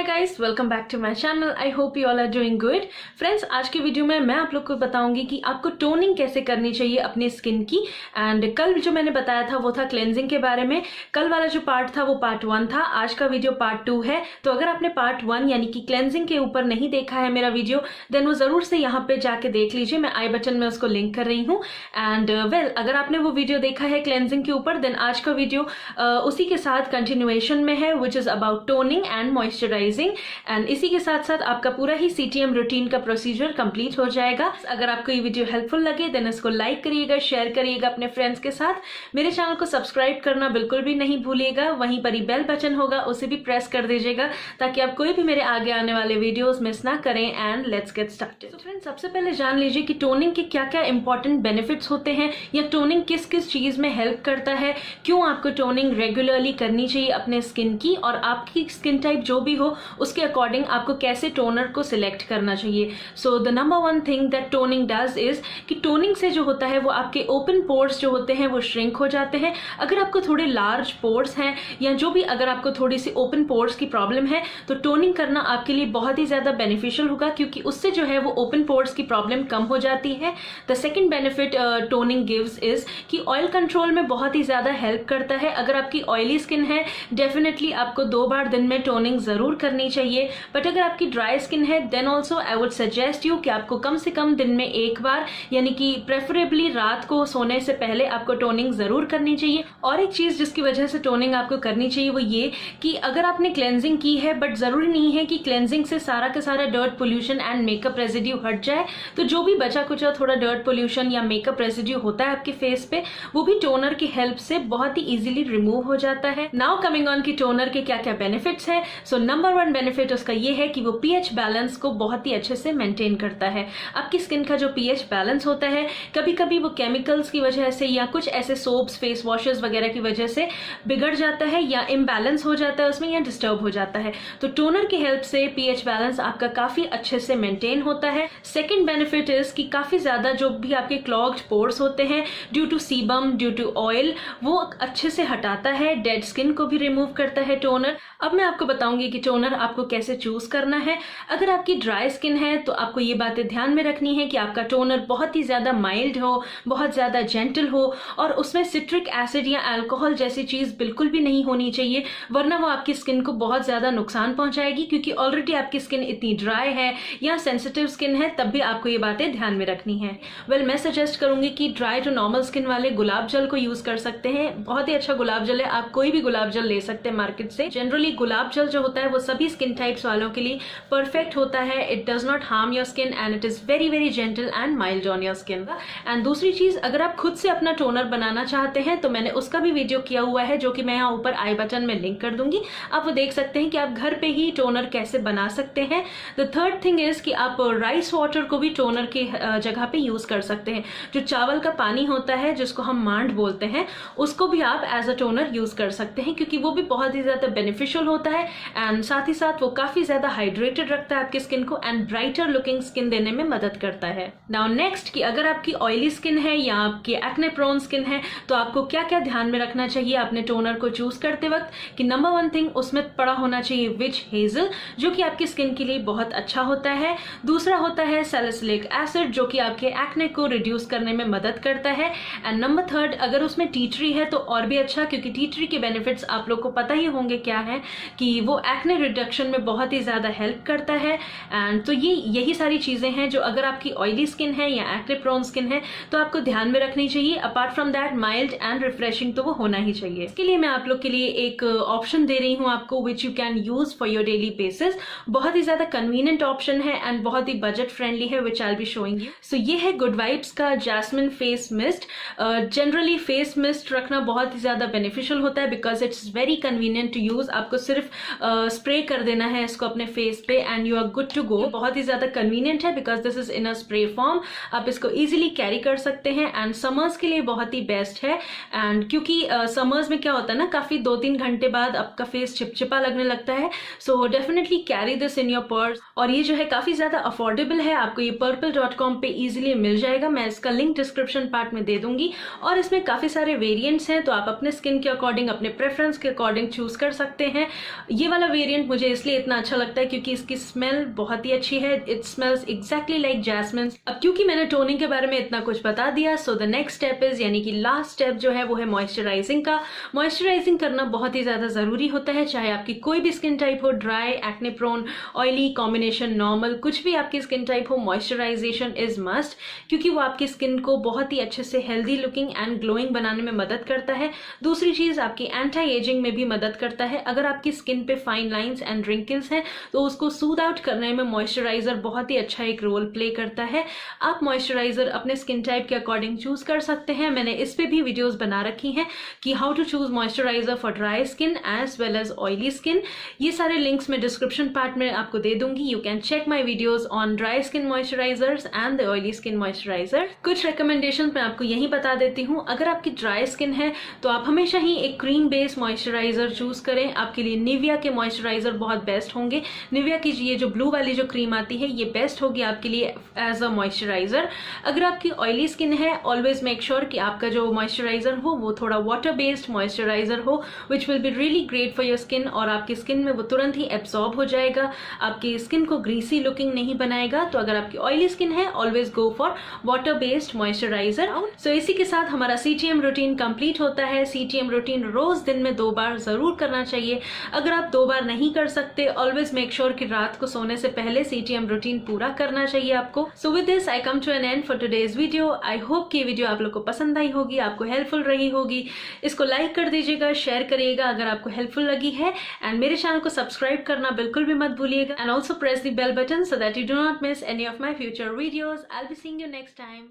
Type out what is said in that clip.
Guys, welcome back to my channel. I hope you all are doing good. Friends, आज की video में मैं आप लोग को बताऊंगी कि आपको टोनिंग कैसे करनी चाहिए अपनी स्किन की। एंड कल जो मैंने बताया था वो था क्लेंजिंग के बारे में। कल वाला जो पार्ट था वो पार्ट 1 था। आज का वीडियो पार्ट 2 है। तो अगर आपने पार्ट 1 यानी कि क्लेंजिंग के ऊपर नहीं देखा है मेरा वीडियो, देन वो जरूर से यहाँ पे जाके देख लीजिए। मैं आई बटन में उसको लिंक कर रही हूँ। एंड अगर आपने वो वीडियो देखा है क्लेंजिंग के ऊपर, देन आज का वीडियो उसी के साथ कंटिन्यूएशन में है, which is about toning and moisturising. And इसी के साथ साथ आपका पूरा ही CTM रूटीन का प्रोसीजर कंप्लीट हो जाएगा। अगर आपको ये वीडियो हेल्पफुल लगे देन इसको लाइक करिएगा, शेयर करिएगा अपने फ्रेंड्स के साथ। मेरे चैनल को सब्सक्राइब करना बिल्कुल भी नहीं भूलिएगा। वहीं पर ही बेल बटन होगा, उसे भी प्रेस कर दीजिएगा ताकि आप कोई भी मेरे आगे आने वाले वीडियोस मिस ना करें। And let's get started. तो फ्रेंड्स, सबसे पहले जान लीजिए कि टोनिंग के क्या क्या इंपॉर्टेंट बेनिफिट्स होते हैं, या टोनिंग किस किस चीज में हेल्प करता है, क्यों आपको टोनिंग रेगुलरली करनी चाहिए अपने स्किन की, और आपकी स्किन टाइप जो भी हो उसके अकॉर्डिंग आपको कैसे टोनर को सिलेक्ट करना चाहिए। So the number one thing that toning does is कि टोनिंग से जो होता है वो आपके ओपन पोर्स जो होते हैं वो श्रिंक हो जाते हैं। अगर आपको थोड़े लार्ज पोर्स हैं या जो भी, अगर आपको थोड़ी सी ओपन पोर्स की प्रॉब्लम है तो टोनिंग करना आपके लिए बहुत ही ज्यादा बेनिफिशियल होगा, क्योंकि उससे जो है वो ओपन पोर्स की प्रॉब्लम कम हो जाती है। The second benefit toning gives is कि ऑयल कंट्रोल में बहुत ही ज्यादा हेल्प करता है। अगर आपकी ऑयली स्किन है, डेफिनेटली आपको 2 बार दिन में टोनिंग जरूर करनी चाहिए। बट अगर आपकी ड्राई स्किन है then also I would suggest you कि आपको कम से कम दिन में 1 बार, यानी कि प्रेफरेबली रात को सोने से पहले आपको टोनिंग जरूर करनी चाहिए। और एक चीज जिसकी वजह से टोनिंग आपको करनी चाहिए वो ये कि अगर आपने क्लेंजिंग की है, बट जरूरी नहीं है कि क्लेंजिंग से सारा का सारा dirt pollution and makeup residue हट जाए। तो जो भी बचा कुचा थोड़ा डर्ट पोल्यूशन या मेकअप रेजिड्यू होता है आपके फेस पे, वो भी टोनर की हेल्प से बहुत ही इजीली रिमूव हो जाता है। नाउ कमिंग ऑन की टोनर के क्या क्या बेनिफिट्स है। सो नंबर 1 बेनिफिट उसका ये है कि वो पीएच बैलेंस को बहुत ही अच्छे से मेंटेन करता है। आपकी स्किन का जो पीएच बैलेंस होता है, कभी कभी वो केमिकल्स की वजह से या कुछ ऐसे सोप्स, फेस वॉशेस वगैरह की वजह से बिगड़ जाता है या इम्बैलेंस हो जाता है उसमें, या डिस्टर्ब हो जाता है। तो टोनर की हेल्प से पीएच बैलेंस आपका काफी अच्छे से मेंटेन होता है। सेकेंड बेनिफिट इज कि काफी ज्यादा जो भी आपके क्लॉग्ड पोर्स होते हैं due to sebum, due to oil, वो अच्छे से हटाता है। डेड स्किन को भी रिमूव करता है टोनर। अब मैं आपको बताऊंगी कि टोनर आपको कैसे चूज करना है। अगर आपकी ड्राई स्किन है तो आपको ये बातें ध्यान में रखनी है कि आपका टोनर बहुत ही ज्यादा माइल्ड हो, बहुत ज्यादा जेंटल हो, और उसमें सिट्रिक एसिड या अल्कोहल जैसी चीज बिल्कुल भी नहीं होनी चाहिए, वरना वो आपकी स्किन को बहुत ज्यादा नुकसान पहुंचाएगी। क्योंकि ऑलरेडी आपकी स्किन इतनी ड्राई है या सेंसिटिव स्किन है, तब भी आपको ये बातें ध्यान में रखनी है। मैं सजेस्ट करूंगी कि ड्राई टू नॉर्मल स्किन वाले गुलाब जल को यूज कर सकते हैं। बहुत ही अच्छा गुलाब जल है, आप कोई भी गुलाब जल ले सकते हैं मार्केट से। जनरली गुलाब जल जो होता है वो सभी स्किन टाइप्स वालों के लिए परफेक्ट होता है। It does not harm your skin and it is very very gentle and mild on your skin. And दूसरी चीज, अगर आप खुद से अपना टोनर बनाना चाहते हैं तो मैंने उसका भी वीडियो किया हुआ है, जो कि मैं यहाँ ऊपर आई बटन में लिंक कर दूंगी। आप वो देख सकते हैं कि आप घर पे ही टोनर कैसे बना सकते हैं। द थर्ड थिंग इज कि आप राइस वाटर को भी टोनर की जगह पे यूज कर सकते हैं। जो चावल का पानी होता है जिसको हम मांड बोलते हैं, उसको भी आप एज अ टोनर यूज कर सकते हैं, क्योंकि वो भी बहुत ही ज्यादा बेनिफिशियल होता है। एंड साथ ही साथ वो काफी ज्यादा हाइड्रेटेड रखता है आपकी स्किन को एंड ब्राइटर लुकिंग स्किन देने में मदद करता है। नाउ नेक्स्ट कि अगर आपकी ऑयली स्किन है या आपकी एक्ने प्रोन स्किन है तो आपको क्या क्या ध्यान में रखना चाहिए अपने टोनर को चूज करते वक्त। कि नंबर 1 थिंग, उसमें पड़ा होना चाहिए विच हेजल, जो कि आपकी स्किन के लिए बहुत अच्छा होता है। दूसरा होता है सैलिसिलिक एसिड, जो कि आपके एक्ने को रिड्यूस करने में मदद करता है। एंड नंबर 3, अगर उसमें टी ट्री है तो और भी अच्छा, क्योंकि टी ट्री के बेनिफिट्स आप लोग को पता ही होंगे क्या है, कि वो एक्ने रिडक्शन में बहुत ही ज्यादा हेल्प करता है। एंड तो यही सारी चीजें हैं जो अगर आपकी ऑयली स्किन है या एक्ने प्रोन स्किन है तो आपको ध्यान में रखनी चाहिए। Apart from that, mild and refreshing तो वो होना ही चाहिए। इसके लिए मैं आप लोग के लिए एक ऑप्शन दे रही हूँ आपको, which you can use for your daily basis. बहुत ही ज्यादा कन्वीनियंट ऑप्शन है एंड बहुत ही बजट फ्रेंडली है, which I will be showing you. So ये है गुड वाइब्स का jasmine face mist. Generally face mist रखना बहुत ही ज्यादा बेनिफिशियल होता है, because it's very convenient to use. आपको सिर्फ स्प्रे कर देना है इसको अपने फेस पे and you are good to go. बहुत ही ज्यादा कन्वीनियंट है because this is in a spray form. आप इसको इजीली कैरी कर सकते हैं एंड समर्स के लिए बहुत ही बेस्ट है। एंड क्योंकि समर्स में क्या होता है ना, काफी 2-3 घंटे बाद आपका फेस चिपचिपा लगने लगता है। So definitely carry this in your purse. और ये जो है काफी ज्यादा अफोर्डेबल है, आपको ये purple.com पे इजीली मिल जाएगा। मैं इसका लिंक डिस्क्रिप्शन पार्ट में दे दूंगी। और इसमें काफी सारे वेरिएंट्स हैं, तो आप अपने स्किन के अकॉर्डिंग, अपने प्रेफरेंस के अकॉर्डिंग चूज कर सकते हैं। ये वाला वेरिएंट मुझे इसलिए इतना अच्छा लगता है क्योंकि इसकी स्मेल बहुत ही अच्छी है। It smells exactly like jasmine. अब क्योंकि मैंने टोनिंग के बारे में इतना कुछ बता दिया, so the next step is, यानी कि लास्ट स्टेप जो है वो है मॉइस्चराइजिंग का। मॉइस्चराइजिंग करना बहुत ही ज्यादा जरूरी होता है, चाहे आपकी कोई भी स्किन टाइप हो, dry, acne prone, oily, combination, normal, कुछ भी आपकी स्किन टाइप हो, मॉइस्चराइजेशन इज मस्ट, क्योंकि वो आपकी स्किन को बहुत ही अच्छे से हेल्दी लुकिंग एंड ग्लोइंग बनाने में मदद करता है। दूसरी चीज, आपकी एंटी एजिंग में भी मदद करता है। अगर आपकी स्किन पे फाइन लाइंस एंड रिंकल्स हैं तो उसको सूद आउट करने में मॉइस्चराइजर बहुत ही अच्छा एक रोल प्ले करता है। आप मॉइस्चराइजर अपने स्किन टाइप के अकॉर्डिंग चूज कर सकते हैं। मैंने इस पे भी वीडियोस बना रखी हैं कि how to choose moisturiser for dry skin as well as oily skin. ये सारे लिंक्स मैं डिस्क्रिप्शन पार्ट में आपको दे दूंगी। You can check my videos on dry skin moisturisers and the oily skin moisturiser. कुछ रिकमेंडेशन मैं आपको यही बता देती हूँ। अगर आपकी ड्राई स्किन है तो आप हमेशा ही एक क्रीम बेस्ड मॉइस्चराइजर चूज करें। आपके लिए निविया के मॉइस्चराइजर बहुत बेस्ट होंगे। निविया की ये जो ब्लू वाली जो क्रीम आती है ये बेस्ट होगी आपके लिए एज अ मॉइस्चराइजर। अगर आपकी ऑयली स्किन है, ऑलवेज मेक श्योर कि आपका जो मॉइस्चराइजर हो वो थोड़ा वाटर बेस्ड मॉइस्चराइजर हो, which will be really great for your skin, और आपकी स्किन में वो तुरंत ही एब्सॉर्ब हो जाएगा, आपकी स्किन को ग्रीसी लुकिंग नहीं बनाएगा। तो अगर आपकी ऑयली स्किन है, always go for water based moisturiser. So इसी के साथ हमारा CTM रूटीन कंप्लीट होता है। CTM रूटीन रोज दिन में 2 बार जरूर करना चाहिए। अगर आप 2 बार नहीं कर सकते, ऑलवेज मेक श्योर कि रात को सोने से पहले CTM रूटीन पूरा करना चाहिए आपको। So with this I come to an end for today's video. I hope कि वीडियो आप लोग को पसंद आई होगी, आपको हेल्पफुल रही होगी। इसको लाइक कर दीजिएगा, शेयर करिएगा अगर आपको हेल्पफुल लगी है, एंड मेरे चैनल को सब्सक्राइब करना बिल्कुल भी मत भूलिएगा, and also press the bell button so that you do not miss any of my future videos. I'll be seeing you next time.